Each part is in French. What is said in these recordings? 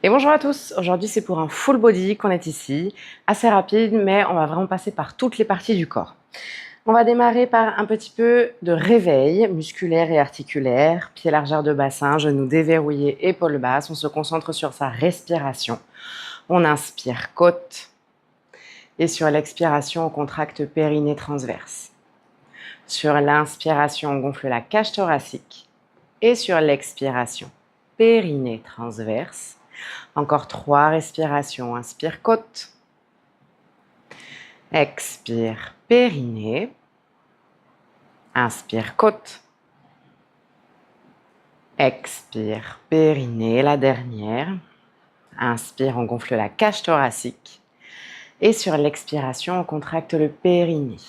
Et bonjour à tous, aujourd'hui c'est pour un full body qu'on est ici, assez rapide mais on va vraiment passer par toutes les parties du corps. On va démarrer par un petit peu de réveil musculaire et articulaire, pieds largeur de bassin, genoux déverrouillés, épaules basses, on se concentre sur sa respiration. On inspire côte et sur l'expiration on contracte périnée transverse. Sur l'inspiration on gonfle la cage thoracique et sur l'expiration périnée transverse. Encore 3 respirations. Inspire côte. Expire périnée. Inspire côte. Expire périnée. La dernière. Inspire, on gonfle la cage thoracique. Et sur l'expiration, on contracte le périnée.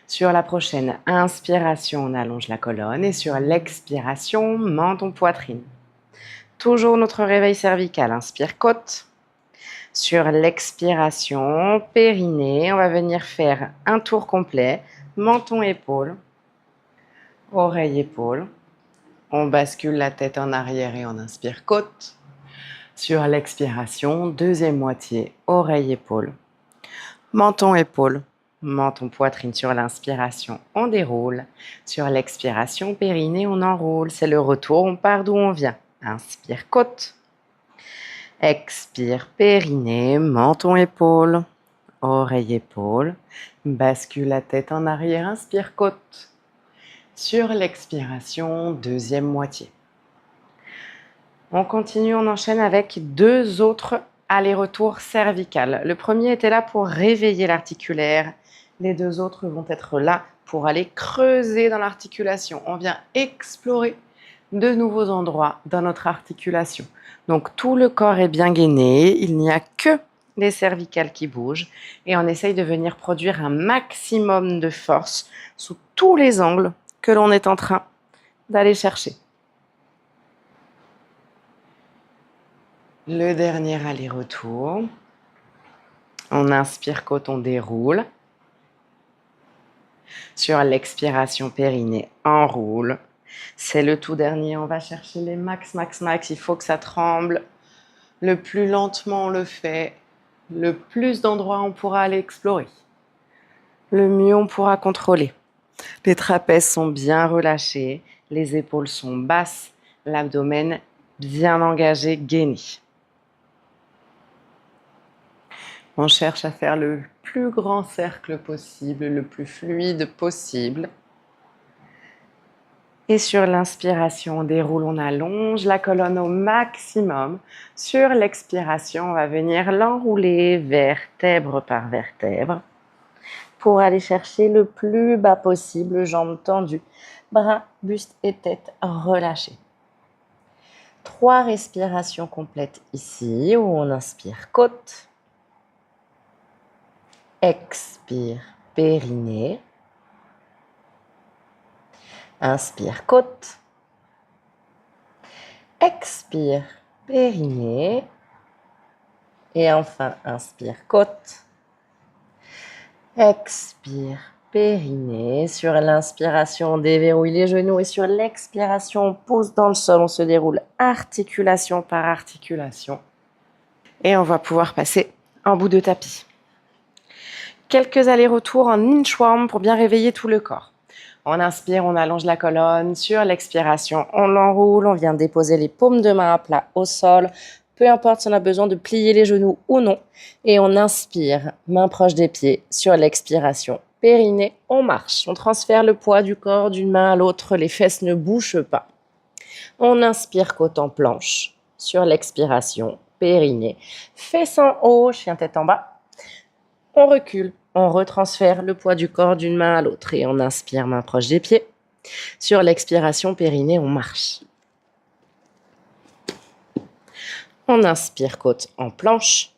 Sur la prochaine inspiration, on allonge la colonne. Et sur l'expiration, menton poitrine. Toujours notre réveil cervical. Inspire côte. Sur l'expiration, périnée, on va venir faire un tour complet. Menton-épaule, oreille-épaule. On bascule la tête en arrière et on inspire côte. Sur l'expiration, deuxième moitié, oreille-épaule. Menton-épaule, menton-poitrine sur l'inspiration, on déroule. Sur l'expiration, périnée, on enroule. C'est le retour, on part d'où on vient. Inspire côte. Expire périnée, menton-épaule, oreille-épaule. Bascule la tête en arrière, inspire côte. Sur l'expiration, deuxième moitié. On continue, on enchaîne avec 2 autres allers-retours cervicales. Le premier était là pour réveiller l'articulaire. Les 2 autres vont être là pour aller creuser dans l'articulation. On vient explorer de nouveaux endroits dans notre articulation. Donc tout le corps est bien gainé, il n'y a que les cervicales qui bougent et on essaye de venir produire un maximum de force sous tous les angles que l'on est en train d'aller chercher. Le dernier aller-retour. On inspire côte, on déroule. Sur l'expiration périnée, enroule. C'est le tout dernier, on va chercher les max. Il faut que ça tremble. Le plus lentement on le fait, le plus d'endroits on pourra aller explorer. Le mieux on pourra contrôler. Les trapèzes sont bien relâchés, les épaules sont basses, l'abdomen bien engagé, gainé. On cherche à faire le plus grand cercle possible, le plus fluide possible. Et sur l'inspiration, on déroule, on allonge la colonne au maximum. Sur l'expiration, on va venir l'enrouler vertèbre par vertèbre pour aller chercher le plus bas possible, jambes tendues, bras, buste et tête relâchés. 3 respirations complètes ici où on inspire côte, expire périnée. Inspire côte, expire périnée et enfin inspire côte, expire périnée. Sur l'inspiration, on déverrouille les genoux et sur l'expiration, on pose dans le sol, on se déroule articulation par articulation et on va pouvoir passer en bout de tapis. Quelques allers-retours en inchworm pour bien réveiller tout le corps. On inspire, on allonge la colonne. Sur l'expiration, on l'enroule. On vient déposer les paumes de main à plat au sol. Peu importe si on a besoin de plier les genoux ou non. Et on inspire, main proche des pieds. Sur l'expiration, périnée, on marche. On transfère le poids du corps d'une main à l'autre. Les fesses ne bougent pas. On inspire côte en planche. Sur l'expiration, périnée. Fesses en haut, chien tête en bas. On recule. On retransfère le poids du corps d'une main à l'autre et on inspire, main proche des pieds. Sur l'expiration, périnée, on marche. On inspire, côte en planche.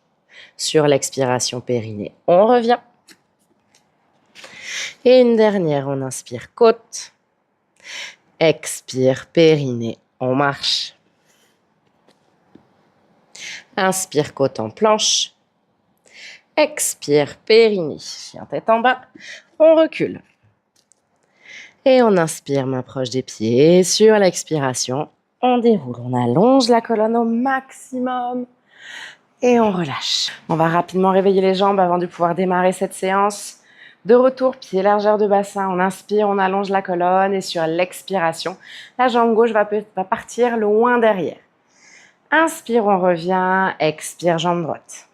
Sur l'expiration, périnée, on revient. Et une dernière, on inspire, côte. Expire, périnée, on marche. Inspire, côte en planche. Expire, périnée, chien tête en bas, on recule. Et on inspire, main proche des pieds. Sur l'expiration, On déroule, on allonge la colonne au maximum et on relâche. On va rapidement réveiller les jambes avant de pouvoir démarrer cette séance. De retour, pied largeur de bassin, on inspire, on allonge la colonne et sur l'expiration, la jambe gauche va partir loin derrière. Inspire, on revient, expire, jambe droite.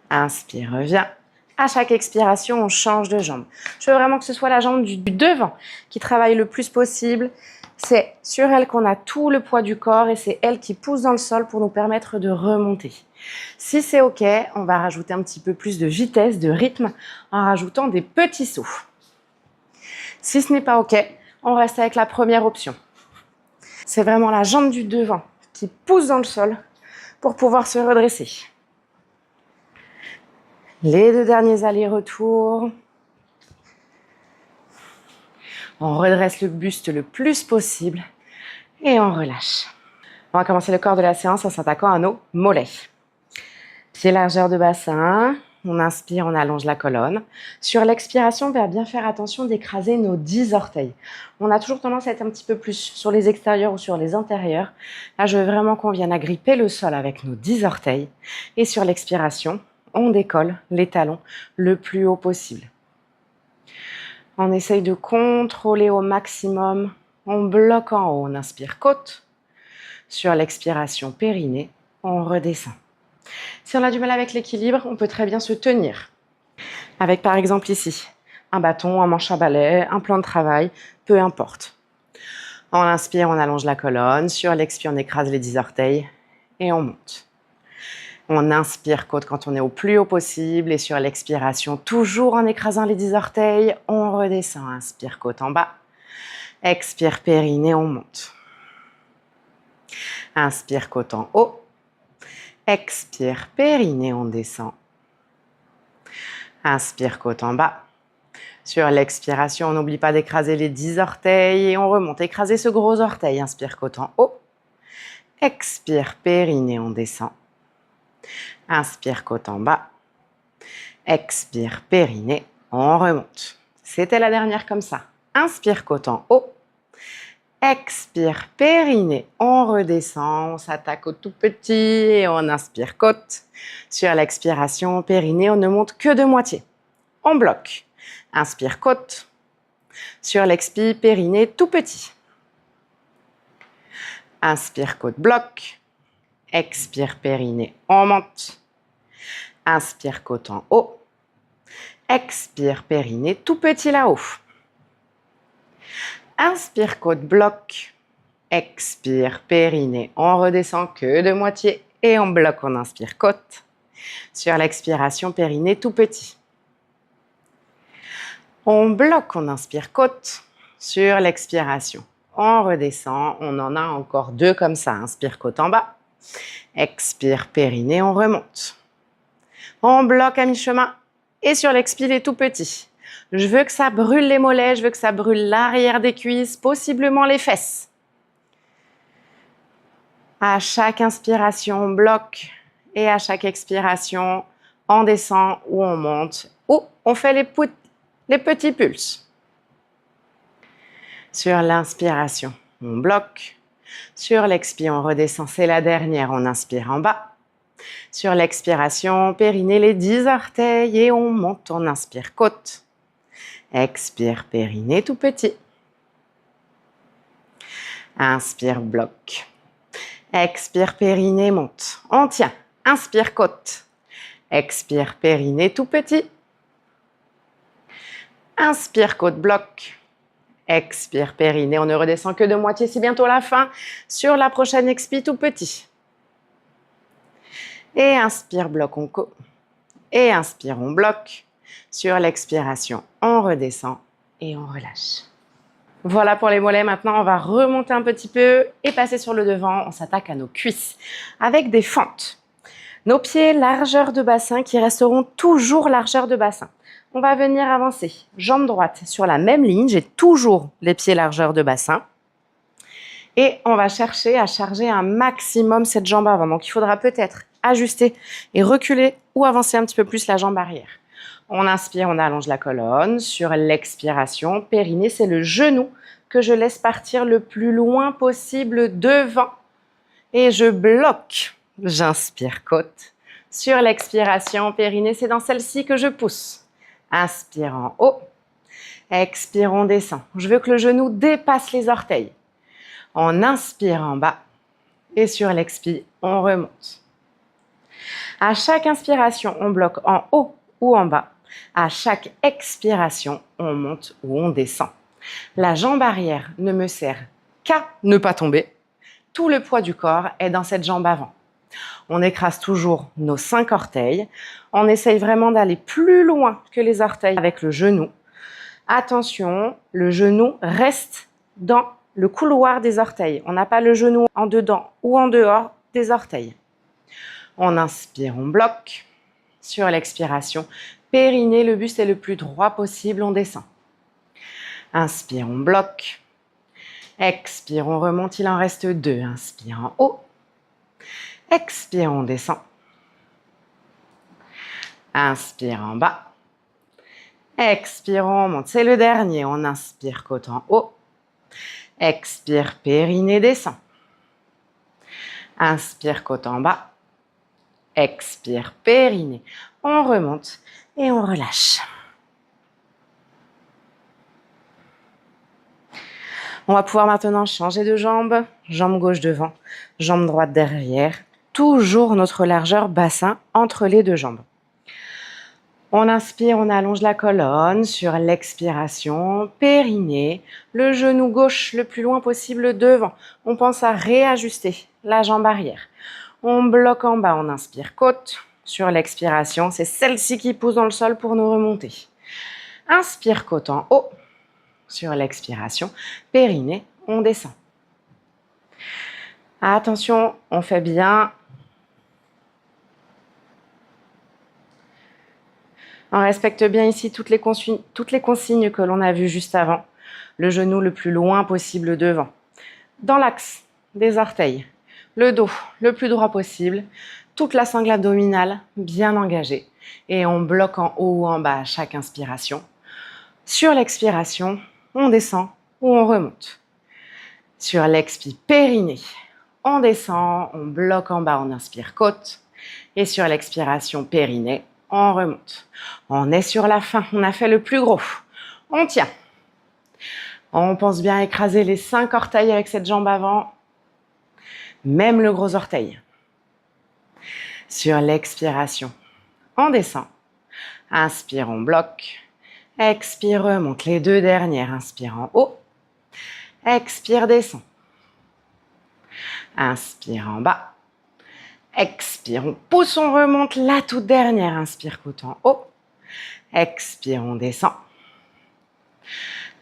Inspire, revient. À chaque expiration, on change de jambe. Je veux vraiment que ce soit la jambe du devant qui travaille le plus possible. C'est sur elle qu'on a tout le poids du corps et c'est elle qui pousse dans le sol pour nous permettre de remonter. Si c'est OK, on va rajouter un petit peu plus de vitesse, de rythme, en rajoutant des petits sauts. Si ce n'est pas OK, on reste avec la première option. C'est vraiment la jambe du devant qui pousse dans le sol pour pouvoir se redresser. Les 2 derniers allers-retours. On redresse le buste le plus possible et on relâche. On va commencer le corps de la séance en s'attaquant à nos mollets. Pied largeur de bassin, on inspire, on allonge la colonne. Sur l'expiration, on va bien faire attention d'écraser nos 10 orteils. On a toujours tendance à être un petit peu plus sur les extérieurs ou sur les intérieurs. Là, je veux vraiment qu'on vienne agripper le sol avec nos 10 orteils. Et sur l'expiration, on décolle les talons le plus haut possible. On essaye de contrôler au maximum. On bloque en haut, on inspire côte. Sur l'expiration périnée, on redescend. Si on a du mal avec l'équilibre, on peut très bien se tenir. Avec par exemple ici, un bâton, un manche à balai, un plan de travail, peu importe. On inspire, on allonge la colonne. Sur l'expire, on écrase les 10 orteils et on monte. On inspire côte quand on est au plus haut possible et sur l'expiration, toujours en écrasant les 10 orteils, on redescend. Inspire côte en bas. Expire périnée, on monte. Inspire côte en haut. Expire périnée, on descend. Inspire côte en bas. Sur l'expiration, on n'oublie pas d'écraser les 10 orteils et on remonte. Écraser ce gros orteil. Inspire côte en haut. Expire périnée, on descend. Inspire côte en bas. Expire périnée, on remonte. C'était la dernière comme ça. Inspire côte en haut. Expire périnée, on redescend, on s'attaque au tout petit et on inspire côte. Sur l'expiration, périnée, on ne monte que de moitié. On bloque. Inspire côte. Sur l'expire, périnée, tout petit. Inspire côte, bloc. Expire périnée, on monte. Inspire côte en haut. Expire périnée, tout petit là-haut. Inspire côte, bloc. Expire périnée, on redescend que de moitié et on bloque, on inspire côte. Sur l'expiration, périnée tout petit. On bloque, on inspire côte. Sur l'expiration, on redescend. On en a encore 2 comme ça. Inspire côte en bas. Expire périnée, on remonte. On bloque à mi-chemin et sur l'expire, les tout petits. Je veux que ça brûle les mollets, je veux que ça brûle l'arrière des cuisses, possiblement les fesses. À chaque inspiration, on bloque et à chaque expiration, on descend ou on monte ou on fait les petits pulses. Sur l'inspiration, on bloque. Sur l'expire, on redescend, c'est la dernière, on inspire en bas. Sur l'expiration, périnée les 10 orteils et on monte, on inspire côte. Expire périnée tout petit. Inspire bloc. Expire périnée monte. On tient. Inspire côte. Expire périnée tout petit. Inspire côte bloc. Expire périnée. On ne redescend que de moitié, c'est bientôt la fin. Sur la prochaine expire tout petit. Et inspire bloc on côte. Et inspire on bloque. Sur l'expiration, on redescend et on relâche. Voilà pour les mollets. Maintenant, on va remonter un petit peu et passer sur le devant. On s'attaque à nos cuisses avec des fentes. Nos pieds, largeur de bassin, qui resteront toujours largeur de bassin. On va venir avancer. Jambe droite sur la même ligne. J'ai toujours les pieds largeur de bassin. Et on va chercher à charger un maximum cette jambe avant. Donc, il faudra peut-être ajuster et reculer ou avancer un petit peu plus la jambe arrière. On inspire, on allonge la colonne. Sur l'expiration, périnée, c'est le genou que je laisse partir le plus loin possible devant. Et je bloque. J'inspire côte. Sur l'expiration, périnée, c'est dans celle-ci que je pousse. Inspire en haut. Expire, on descend. Je veux que le genou dépasse les orteils. On inspire en bas. Et sur l'expire, on remonte. À chaque inspiration, on bloque en haut ou en bas. À chaque expiration, on monte ou on descend. La jambe arrière ne me sert qu'à ne pas tomber. Tout le poids du corps est dans cette jambe avant. On écrase toujours nos 5 orteils. On essaye vraiment d'aller plus loin que les orteils avec le genou. Attention, le genou reste dans le couloir des orteils. On n'a pas le genou en dedans ou en dehors des orteils. On inspire, on bloque. Sur l'expiration, périnée, le buste est le plus droit possible, on descend. Inspire, on bloque. Expire, on remonte, il en reste 2. Inspire en haut. Expire, on descend. Inspire en bas. Expire, on monte. C'est le dernier. On inspire côte en haut. Expire, périnée, descend. Inspire, côte en bas. Expire, périnée. On remonte et on relâche. On va pouvoir maintenant changer de jambe. Jambe gauche devant, jambe droite derrière. Toujours notre largeur bassin entre les 2 jambes. On inspire, on allonge la colonne sur l'expiration, périnée, le genou gauche le plus loin possible devant. On pense à réajuster la jambe arrière. On bloque en bas, on inspire côte. Sur l'expiration, c'est celle-ci qui pousse dans le sol pour nous remonter. Inspire côte en haut. Sur l'expiration, périnée, on descend. Attention, on fait bien. On respecte bien ici toutes les consignes que l'on a vues juste avant. Le genou le plus loin possible devant. Dans l'axe des orteils. Le dos le plus droit possible. Toute la sangle abdominale bien engagée. Et on bloque en haut ou en bas à chaque inspiration. Sur l'expiration, on descend ou on remonte. Sur l'expire, périnée. On descend, on bloque en bas, on inspire côte. Et sur l'expiration, périnée, on remonte. On est sur la fin, on a fait le plus gros. On tient. On pense bien écraser les 5 orteils avec cette jambe avant. Même le gros orteil. Sur l'expiration, on descend. Inspire, on bloque. Expire, remonte les 2 dernières. Inspire en haut. Expire, descend. Inspire en bas. Expire, on pousse, on remonte. La toute dernière. Inspire, côte en haut. Expire, on descend.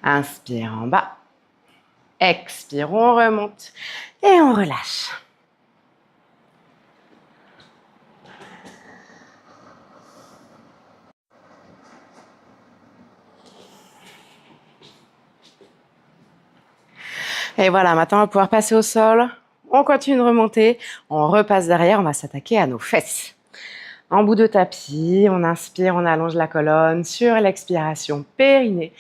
Inspire en bas. Expire, on remonte. Et on relâche. Et voilà, maintenant on va pouvoir passer au sol. On continue de remonter. On repasse derrière. On va s'attaquer à nos fesses. En bout de tapis, on inspire, on allonge la colonne. Sur l'expiration, périnée.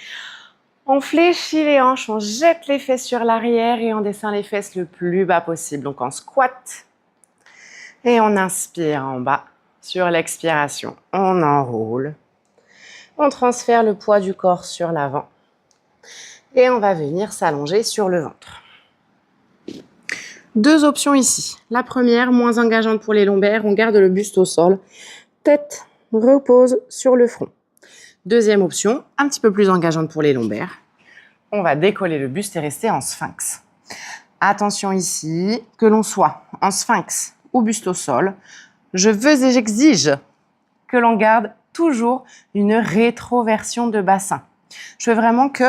On fléchit les hanches, on jette les fesses sur l'arrière et on descend les fesses le plus bas possible. Donc on squatte. Et on inspire en bas. Sur l'expiration, on enroule. On transfère le poids du corps sur l'avant. Et on va venir s'allonger sur le ventre. 2 options ici. La première, moins engageante pour les lombaires, on garde le buste au sol. Tête repose sur le front. Deuxième option, un petit peu plus engageante pour les lombaires. On va décoller le buste et rester en sphinx. Attention ici, que l'on soit en sphinx ou buste au sol, je veux et j'exige que l'on garde toujours une rétroversion de bassin. Je veux vraiment que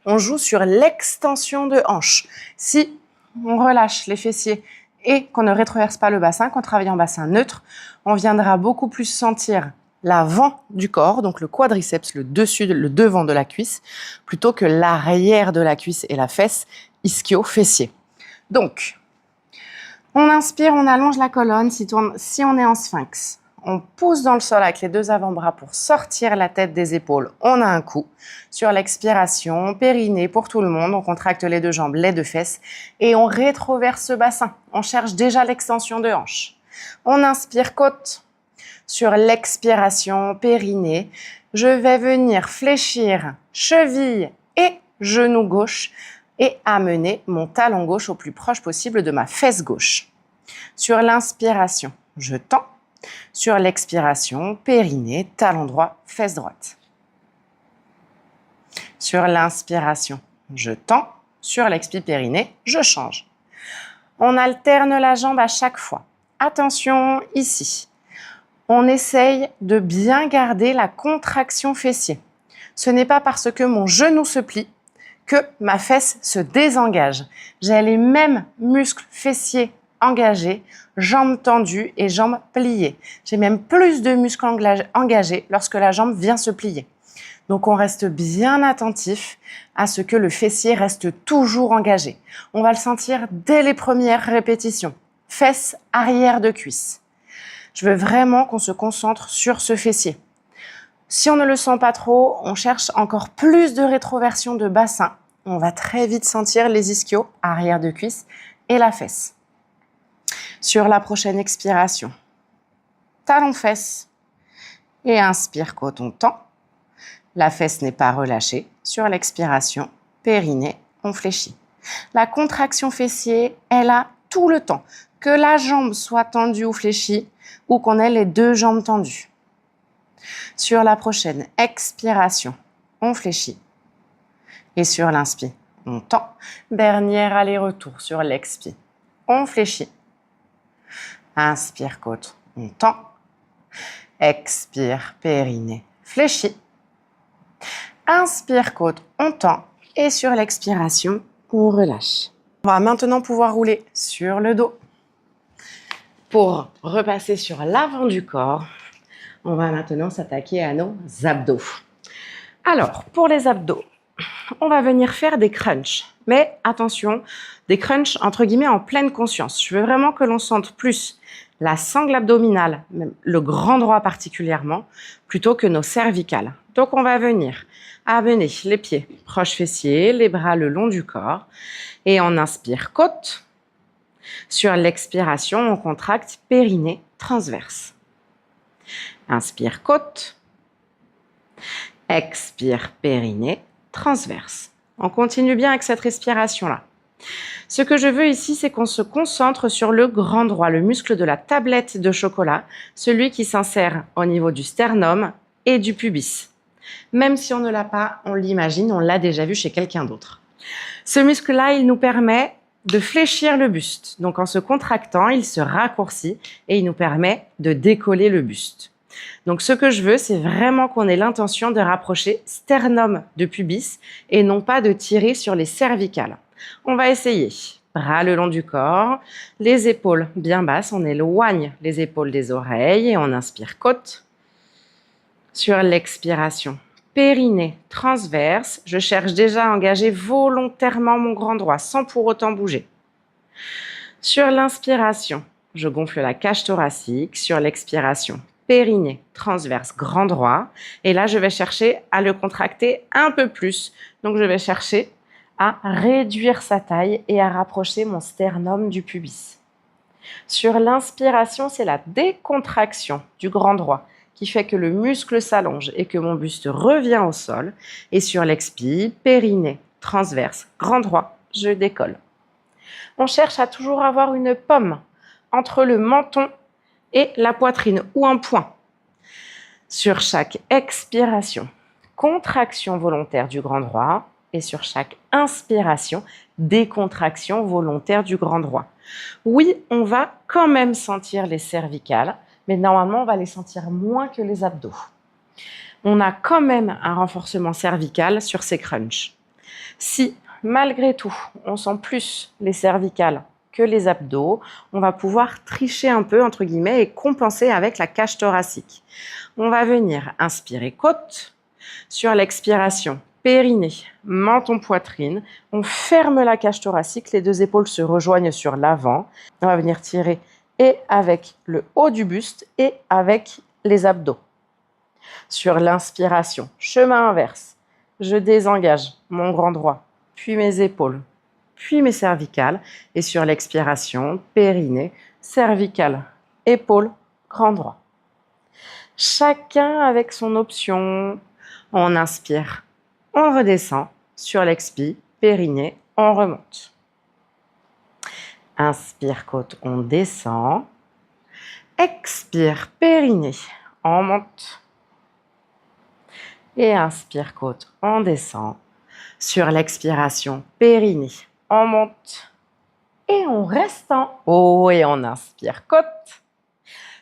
on joue sur l'extension de hanche. Si on relâche les fessiers et qu'on ne rétroverse pas le bassin, qu'on travaille en bassin neutre, on viendra beaucoup plus sentir l'avant du corps, donc le quadriceps, le dessus, le devant de la cuisse, plutôt que l'arrière de la cuisse et la fesse, ischio-fessier. Donc, on inspire, on allonge la colonne si on est en sphinx. on pousse dans le sol avec les deux avant-bras pour sortir la tête des épaules. On a un coup. Sur l'expiration, périnée pour tout le monde. On contracte les deux jambes, les deux fesses et on rétroverse le bassin. On cherche déjà l'extension de hanche. On inspire côte. Sur l'expiration, périnée, je vais venir fléchir cheville et genou gauche et amener mon talon gauche au plus proche possible de ma fesse gauche. Sur l'inspiration, je tends. Sur l'expiration, périnée, talon droit, fesse droite. Sur l'inspiration, je tends. Sur l'expi périnée, je change. On alterne la jambe à chaque fois. Attention ici. On essaye de bien garder la contraction fessier. Ce n'est pas parce que mon genou se plie que ma fesse se désengage. J'ai les mêmes muscles fessiers engagés, jambes tendues et jambes pliées. J'ai même plus de muscles engagés lorsque la jambe vient se plier. Donc on reste bien attentif à ce que le fessier reste toujours engagé. On va le sentir dès les premières répétitions. Fesse arrière de cuisse. Je veux vraiment qu'on se concentre sur ce fessier. Si on ne le sent pas trop, on cherche encore plus de rétroversion de bassin. On va très vite sentir les ischios, arrière de cuisse et la fesse. Sur la prochaine expiration, talon fesse et inspire côte, on tend. La fesse n'est pas relâchée. Sur l'expiration, périnée, on fléchit. La contraction fessier, elle a tout le temps. Que la jambe soit tendue ou fléchie ou qu'on ait les deux jambes tendues. Sur la prochaine expiration, on fléchit. Et sur l'inspire, on tend. Dernier aller-retour sur l'expire. On fléchit. Inspire côte, on tend. Expire périnée, fléchit. Inspire côte, on tend. Et sur l'expiration, on relâche. On va maintenant pouvoir rouler sur le dos. Pour repasser sur l'avant du corps, on va maintenant s'attaquer à nos abdos. Alors, pour les abdos, on va venir faire des crunchs. Mais attention, des crunchs entre guillemets en pleine conscience. Je veux vraiment que l'on sente plus la sangle abdominale, même le grand droit particulièrement, plutôt que nos cervicales. Donc on va venir amener les pieds proches fessiers, les bras le long du corps. Et on inspire côte. Sur l'expiration, on contracte périnée transverse. Inspire côte. Expire périnée transverse. On continue bien avec cette respiration-là. Ce que je veux ici, c'est qu'on se concentre sur le grand droit, le muscle de la tablette de chocolat, celui qui s'insère au niveau du sternum et du pubis. Même si on ne l'a pas, on l'imagine, on l'a déjà vu chez quelqu'un d'autre. Ce muscle-là, il nous permet de fléchir le buste. Donc en se contractant, il se raccourcit et il nous permet de décoller le buste. Donc ce que je veux, c'est vraiment qu'on ait l'intention de rapprocher sternum de pubis et non pas de tirer sur les cervicales. On va essayer. Bras le long du corps, les épaules bien basses, on éloigne les épaules des oreilles et on inspire côte. Sur l'expiration, périnée transverse, je cherche déjà à engager volontairement mon grand droit sans pour autant bouger. Sur l'inspiration, je gonfle la cage thoracique. Sur l'expiration, périnée transverse, grand droit. Et là, je vais chercher à le contracter un peu plus. Donc, je vais chercher à réduire sa taille et à rapprocher mon sternum du pubis. Sur l'inspiration, c'est la décontraction du grand droit qui fait que le muscle s'allonge et que mon buste revient au sol. Et sur l'expire, périnée transverse, grand droit, je décolle. On cherche à toujours avoir une pomme entre le menton et la poitrine ou un point. Sur chaque expiration, contraction volontaire du grand droit et sur chaque inspiration, décontraction volontaire du grand droit. Oui, on va quand même sentir les cervicales, mais normalement, on va les sentir moins que les abdos. On a quand même un renforcement cervical sur ces crunchs. Si, malgré tout, on sent plus les cervicales que les abdos, on va pouvoir tricher un peu, entre guillemets, et compenser avec la cage thoracique. On va venir inspirer côte. Sur l'expiration, périnée, menton, poitrine. On ferme la cage thoracique, les deux épaules se rejoignent sur l'avant. On va venir tirer et avec le haut du buste et avec les abdos. Sur l'inspiration, chemin inverse, je désengage mon grand droit, puis mes épaules, puis mes cervicales. Et sur l'expiration, périnée, cervicale, épaules, grand droit. Chacun avec son option. On inspire, on redescend. Sur l'expire, périnée, on remonte. Inspire, côte, on descend. Expire, périnée, on monte. Et inspire, côte, on descend. Sur l'expiration, périnée, on monte. Et on reste en haut et on inspire, côte.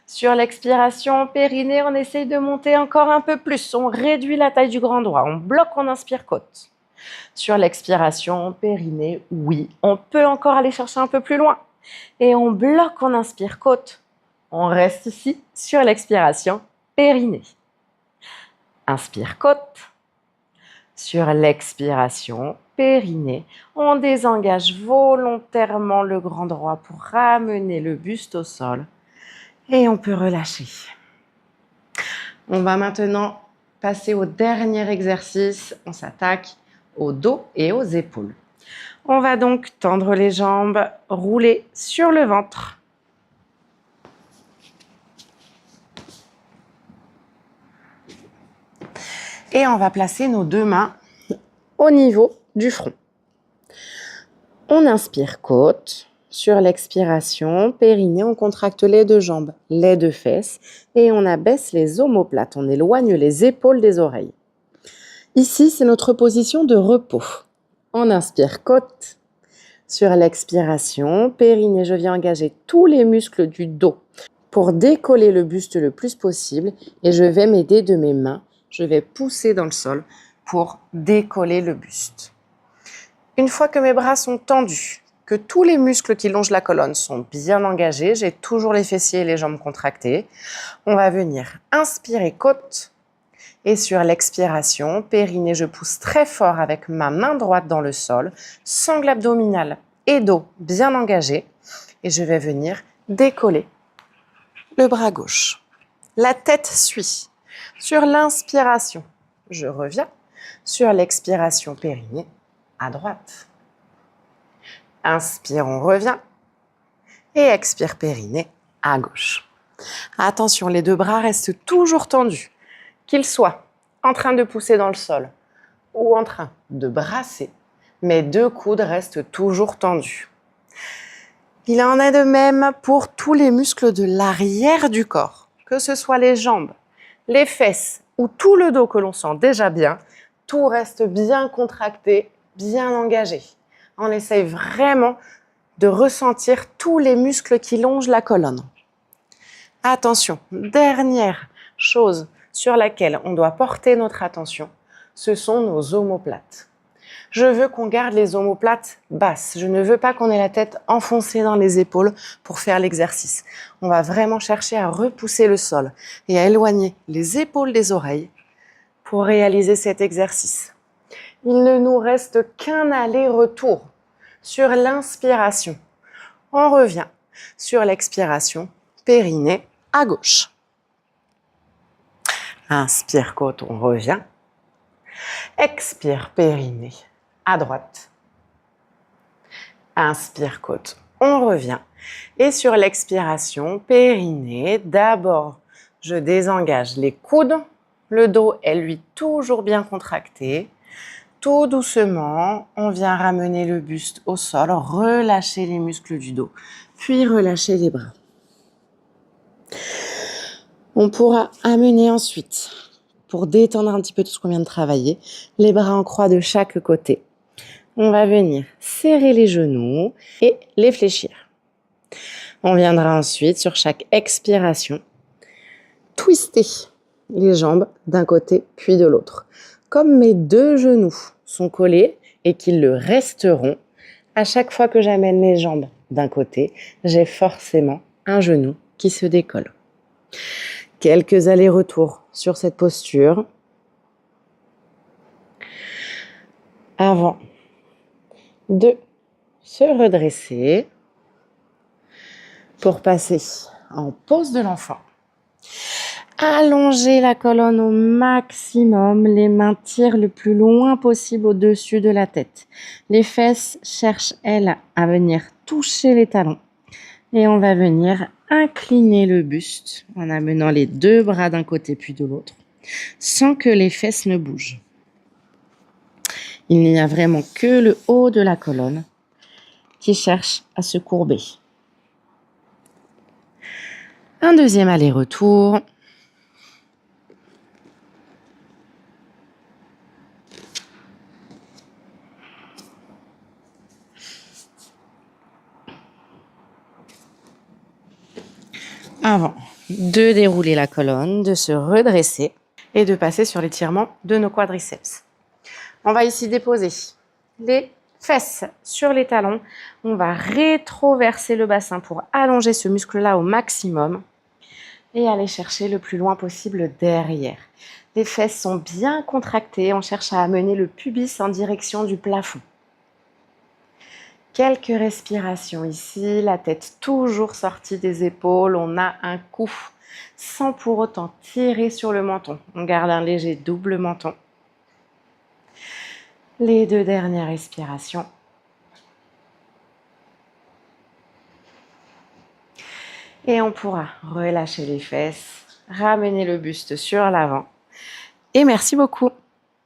Sur l'expiration, périnée, on essaye de monter encore un peu plus. On réduit la taille du grand droit. On bloque, on inspire, côte. Sur l'expiration, périnée, oui, on peut encore aller chercher un peu plus loin. Et on bloque, on inspire, côte. On reste ici sur l'expiration, périnée. Inspire, côte. Sur l'expiration, périnée, on désengage volontairement le grand droit pour ramener le buste au sol. Et on peut relâcher. On va maintenant passer au dernier exercice. On s'attaque au dos et aux épaules. On va donc tendre les jambes, rouler sur le ventre. Et on va placer nos deux mains au niveau du front. On inspire, côte. Sur l'expiration, périnée, on contracte les deux jambes, les deux fesses et on abaisse les omoplates. On éloigne les épaules des oreilles. Ici, c'est notre position de repos. On inspire, côte. Sur l'expiration, périnée, je viens engager tous les muscles du dos pour décoller le buste le plus possible et je vais m'aider de mes mains. Je vais pousser dans le sol pour décoller le buste. Une fois que mes bras sont tendus, que tous les muscles qui longent la colonne sont bien engagés, j'ai toujours les fessiers et les jambes contractées, on va venir inspirer, côte. Et sur l'expiration, périnée, je pousse très fort avec ma main droite dans le sol, sangle abdominale et dos bien engagés. Et je vais venir décoller le bras gauche. La tête suit. Sur l'inspiration, je reviens. Sur l'expiration, périnée, à droite. Inspire, on revient. Et expire, périnée, à gauche. Attention, les deux bras restent toujours tendus. Qu'ils soient en train de pousser dans le sol ou en train de brasser, mes deux coudes restent toujours tendus. Il en est de même pour tous les muscles de l'arrière du corps, que ce soit les jambes, les fesses ou tout le dos que l'on sent déjà bien, tout reste bien contracté, bien engagé. On essaye vraiment de ressentir tous les muscles qui longent la colonne. Attention, dernière chose sur laquelle on doit porter notre attention, ce sont nos omoplates. Je veux qu'on garde les omoplates basses. Je ne veux pas qu'on ait la tête enfoncée dans les épaules pour faire l'exercice. On va vraiment chercher à repousser le sol et à éloigner les épaules des oreilles pour réaliser cet exercice. Il ne nous reste qu'un aller-retour. Sur l'inspiration, on revient. Sur l'expiration, périnée à gauche. Inspire, côte, on revient. Expire, périnée à droite. Inspire, côte, on revient. Et sur l'expiration, périnée, d'abord, je désengage les coudes. Le dos est lui toujours bien contracté. Tout doucement, on vient ramener le buste au sol, relâcher les muscles du dos, puis relâcher les bras. On pourra amener ensuite, pour détendre un petit peu tout ce qu'on vient de travailler, les bras en croix de chaque côté. On va venir serrer les genoux et les fléchir. On viendra ensuite, sur chaque expiration, twister les jambes d'un côté puis de l'autre. Comme mes deux genoux sont collés et qu'ils le resteront, à chaque fois que j'amène les jambes d'un côté, j'ai forcément un genou qui se décolle. Quelques allers-retours sur cette posture avant de se redresser. Pour passer en pose de l'enfant. Allongez la colonne au maximum, les mains tirent le plus loin possible au-dessus de la tête. Les fesses cherchent, elles, à venir toucher les talons. Et on va venir incliner le buste en amenant les deux bras d'un côté puis de l'autre, sans que les fesses ne bougent. Il n'y a vraiment que le haut de la colonne qui cherche à se courber. Un deuxième aller-retour. Avant de dérouler la colonne, de se redresser et de passer sur l'étirement de nos quadriceps. On va ici déposer les fesses sur les talons. On va rétroverser le bassin pour allonger ce muscle-là au maximum et aller chercher le plus loin possible derrière. Les fesses sont bien contractées. On cherche à amener le pubis en direction du plafond. Quelques respirations ici, la tête toujours sortie des épaules, on a un coup sans pour autant tirer sur le menton. On garde un léger double menton. Les deux dernières respirations. Et on pourra relâcher les fesses, ramener le buste sur l'avant. Et merci beaucoup.